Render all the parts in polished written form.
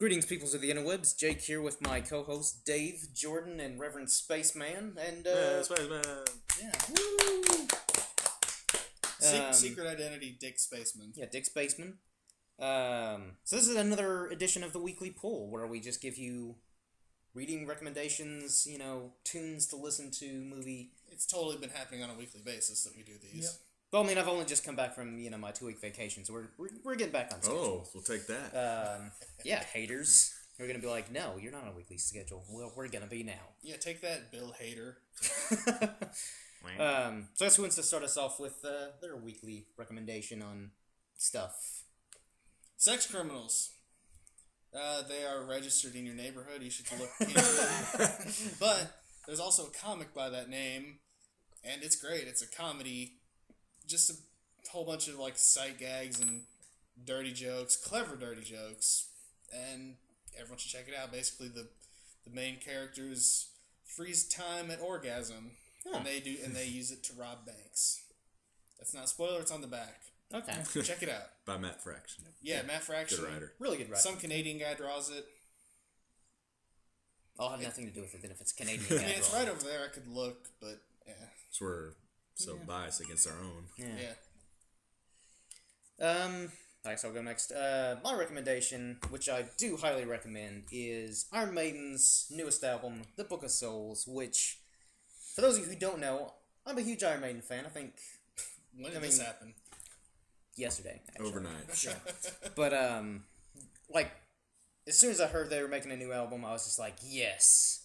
Greetings, peoples of the interwebs. Jake here with my co-hosts Dave, Jordan, and Reverend Spaceman. And Spaceman. yeah, woo! Secret identity, Dick Spaceman. Yeah, Dick Spaceman. So this is another edition of the weekly poll where we just give you reading recommendations, tunes to listen to, movie. It's totally been happening on a weekly basis that we do these. Yep. But I mean, I've only just come back from my 2-week vacation, so we're getting back on schedule. Oh, we'll take that. Yeah, haters. We're gonna be like, no, you're not on a weekly schedule. Well, we're gonna be now. Yeah, take that, Bill Hader. So that's who wants to start us off with their weekly recommendation on stuff. Sex criminals. They are registered in your neighborhood. You should look into it. But there's also a comic by that name, and it's great. It's a comedy. Just a whole bunch of sight gags and dirty jokes, clever dirty jokes, and everyone should check it out. Basically, the main characters freeze time at orgasm, and they use it to rob banks. That's not a spoiler. It's on the back. Okay, Check it out. By Matt Fraction. Yeah, Matt Fraction. Good writer. really good writer. Some Canadian guy draws it. I'll have nothing to do with it then if it's Canadian. I mean, it's right over there. I could look, but yeah. So we're so biased against our own. Yeah. Alright, so I'll go next. My recommendation, which I do highly recommend, is Iron Maiden's newest album, The Book of Souls, which, for those of you who don't know, I'm a huge Iron Maiden fan. I think When did this happen? yesterday, actually. Overnight. Yeah. But, as soon as I heard they were making a new album, I was just like, yes.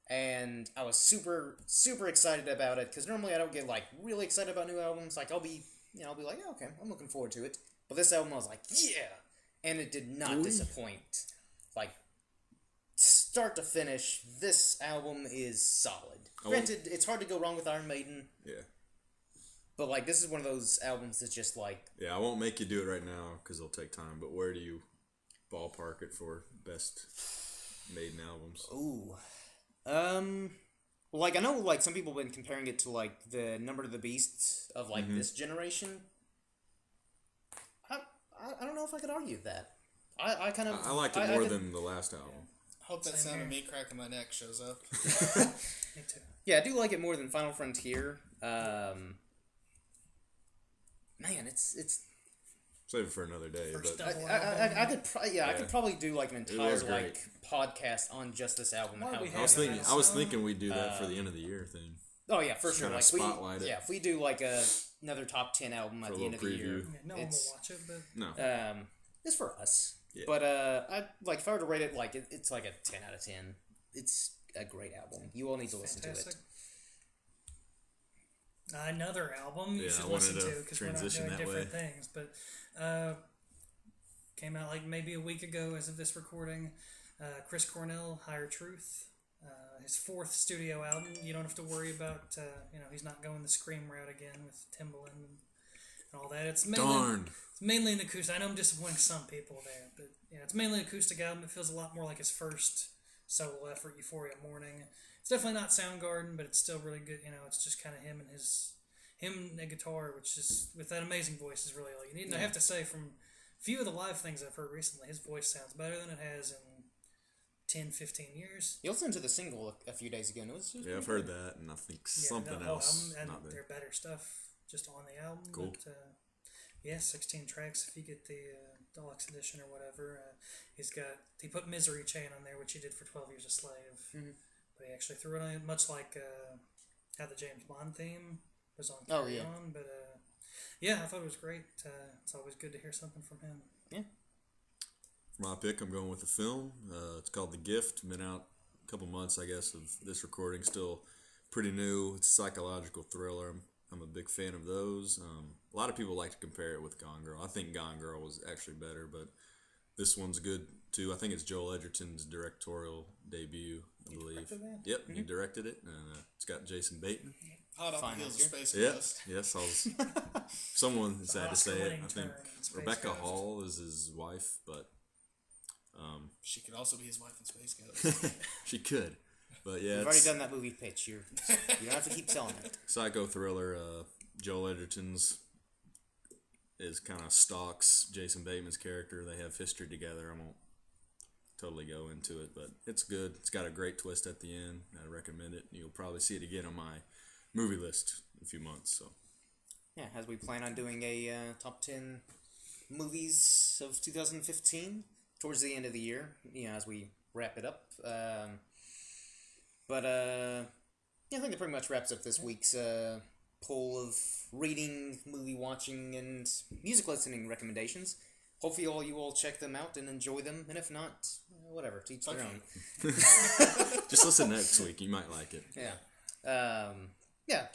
And I was super, super excited about it, because normally I don't get, really excited about new albums. I'll be like, oh, okay, I'm looking forward to it. But this album, I was like, yeah! And it did not disappoint. Start to finish, this album is solid. Granted, it's hard to go wrong with Iron Maiden. Yeah. But, this is one of those albums that's just, Yeah, I won't make you do it right now, because it'll take time, but where do you ballpark it for best Maiden albums? Ooh. I know, some people have been comparing it to, the Number of the Beast of, this generation. I don't know if I could argue that. I kind of... I liked it more than the last album. Hope that sound of me cracking my neck shows up. Me too. Yeah, I do like it more than Final Frontier. Man, it's... Save it for another day. But I could probably do an entire podcast on just this album. I was thinking we'd do that for the end of the year thing. Oh yeah, for sure. Spotlight it. Yeah, if we do another top 10 album at the end of the year, no one will watch it, but no, it's for us. Yeah. But if I were to rate it, it's a 10 out of 10. It's a great album. You all need to listen to it. Another album you should I wanted listen to to because we're not transition doing that different way. things. But came out maybe a week ago as of this recording. Chris Cornell, Higher Truth, his 4th studio album. You don't have to worry about he's not going the scream route again with Timbaland and all that. It's mainly an acoustic. I know I'm disappointing some people there, but it's mainly an acoustic album. It feels a lot more like his first solo effort, Euphoria Morning. It's definitely not Soundgarden, but it's still really good. It's just kind of him and the guitar, which is with that amazing voice is really all you need. And I have to say, from a few of the live things I've heard recently, his voice sounds better than it has in 10, 15 years. You listened to the single a few days ago. And it was I've heard that, and I think something else. And not there. their better stuff just on the album. Cool. But, 16 tracks if you get the deluxe edition or whatever. He put Misery Chain on there, which he did for 12 Years a Slave. Mm-hmm. But he actually threw it on, much like how the James Bond theme was on Carry On. But I thought it was great. It's always good to hear something from him. Yeah. For my pick, I'm going with a film. It's called The Gift. Been out a couple months, I guess, of this recording. Still pretty new. It's a psychological thriller. I'm a big fan of those. A lot of people like to compare it with Gone Girl. I think Gone Girl was actually better, but this one's good too. I think it's Joel Edgerton's directorial debut, I believe. Yep, he directed it, and it's got Jason Bateman. Hot off the heels of Space Yep, Ghost. yes, someone has had to say it. I think Space Rebecca Ghost. Hall is his wife, but She could also be his wife in Space Ghost. she could. But yeah, We've already done that movie pitch. You don't have to keep selling it. psycho thriller. Joel Edgerton's is kind of stalks Jason Bateman's character. They have history together. I won't totally go into it. But it's good. It's got a great twist at the end. I recommend it. You'll probably see it again on my movie list in a few months. So Yeah, as we plan on doing a top 10 movies of 2015 towards the end of the year, as we wrap it up. Yeah, I think that pretty much wraps up this week's poll of reading, movie watching, and music listening recommendations. Hopefully you all check them out and enjoy them, and if not, whatever, to each their own. just listen next week. You might like it. Yeah.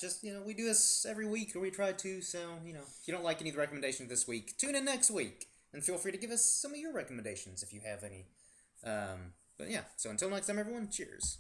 Just, we do this every week, or we try to, so, if you don't like any of the recommendations this week, tune in next week, and feel free to give us some of your recommendations if you have any. So until next time, everyone, cheers.